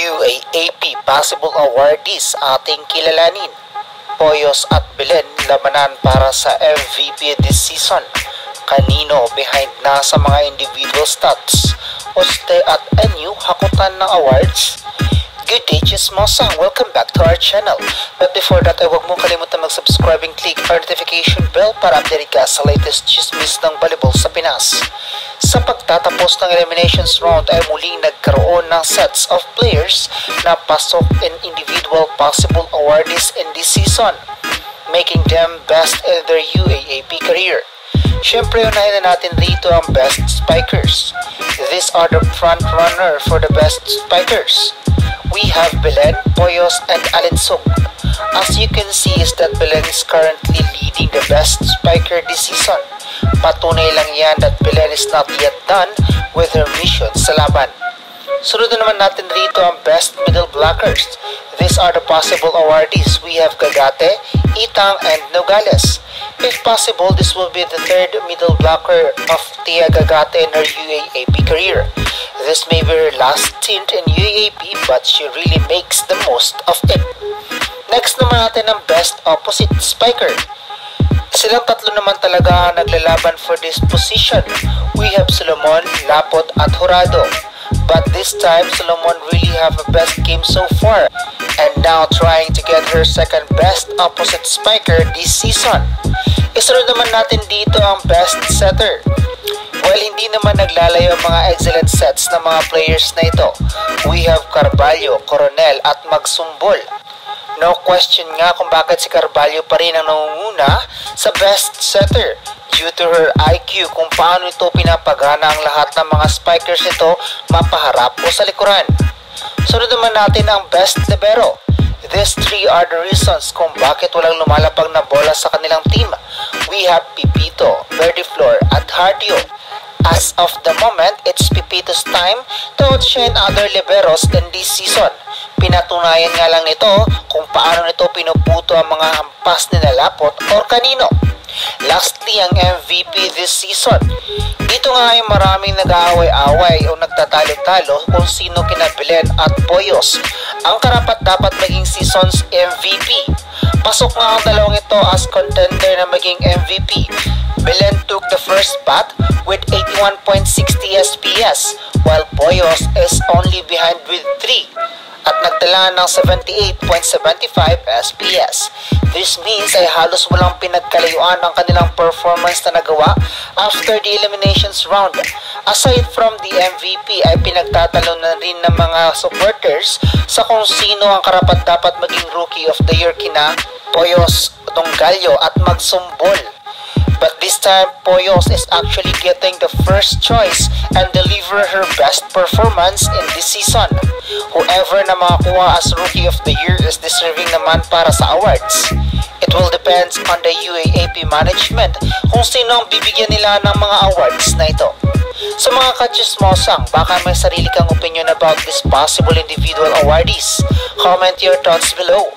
UAAP possible awardees ating kilalanin. Poyos at Belen labanan para sa MVP this season. Kanino behind na sa mga individual stats? Oste at Enyu hakutan ng awards? Good day, Chismosang! Welcome back to our channel. But before that ay huwag mong kalimutan mag-subscribe and click our notification bell para update ka sa latest chismis ng volleyball sa Pinas. Sa pagtatapos ng eliminations round ay muling nagkaroon ng sets of players na pasok in individual possible awardees in this season, making them best in their UAAP career. Siyempre, unahin na natin rito ang best spikers. These are the front runner for the best spikers. We have Belen, Poyos, and Alinsug. As you can see is that Belen is currently leading the best spiker this season. Patunay lang yan that Belen is not yet done with her mission sa laban. Sunod na naman natin rito ang best middle blockers. These are the possible awardees. We have Gagate, Itang, and Nogales. If possible, this will be the third middle blocker of Tia Gagate in her UAAP career. This may be her last stint in UAAP, but she really makes the most of it. Next naman natin ang best opposite spiker. Silang tatlo naman talaga ang naglalaban for this position. We have Solomon, Lapot, at Jurado. But this time, Solomon really have a best game so far, and now trying to get her second best opposite spiker this season. Isunod naman natin dito ang best setter. Well, hindi naman naglalayo ang mga excellent sets ng mga players na ito. We have Carvalho, Coronel, at Magsumbol. No question nga kung bakit si Carvalho pa rin ang nangunguna sa best setter due to her IQ kung paano ito pinapagana ang lahat ng mga spikers nito mapaharap o sa likuran. Sunod naman natin ang best libero. These three are the reasons kung bakit walang lumalapag na bola sa kanilang team. We have Pipito, Verdiflor, at Hardio. As of the moment, it's Pipito's time to outshine other liberos in this season. Pinatunayan nga lang nito kung paano nito pinuputo ang mga hampas ni Lapot or kanino. Lastly, ang MVP this season. Dito nga ay maraming nag-aaway-away o nagtatalo-talo kung sino kina Belen at Poyos ang karapat dapat maging season's MVP. Pasok nga ang dalawang ito as contender na maging MVP. Belen took the first spot with 81.60 SPS, while Poyos is only behind with 3 at nagtala ng 78.75 SPS. This means ay halos walang pinagkalayuan ang kanilang performance na nagawa after the eliminations round. Aside from the MVP ay pinagtatalo na rin ng mga supporters sa kung sino ang karapat dapat maging Rookie of the Year kina Poyos, Dongallo at Magsumbol. But this time, Poyos is actually getting the first choice and deliver her best performance in this season. Whoever na makakuha as Rookie of the Year is deserving naman para sa awards. It will depend on the UAAP management kung sino ang bibigyan nila ng mga awards na ito. So mga kachismosang, baka may sarili kang opinion about this possible individual awardees. Comment your thoughts below.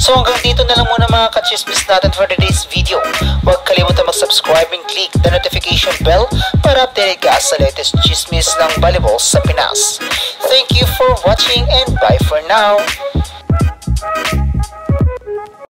So hanggang dito na lang muna mga kachismis natin for today's video. Huwag kalimutan mag-subscribe and click the notification bell para update ka sa latest chismis ng volleyball sa Pinas. Thank you for watching and bye for now!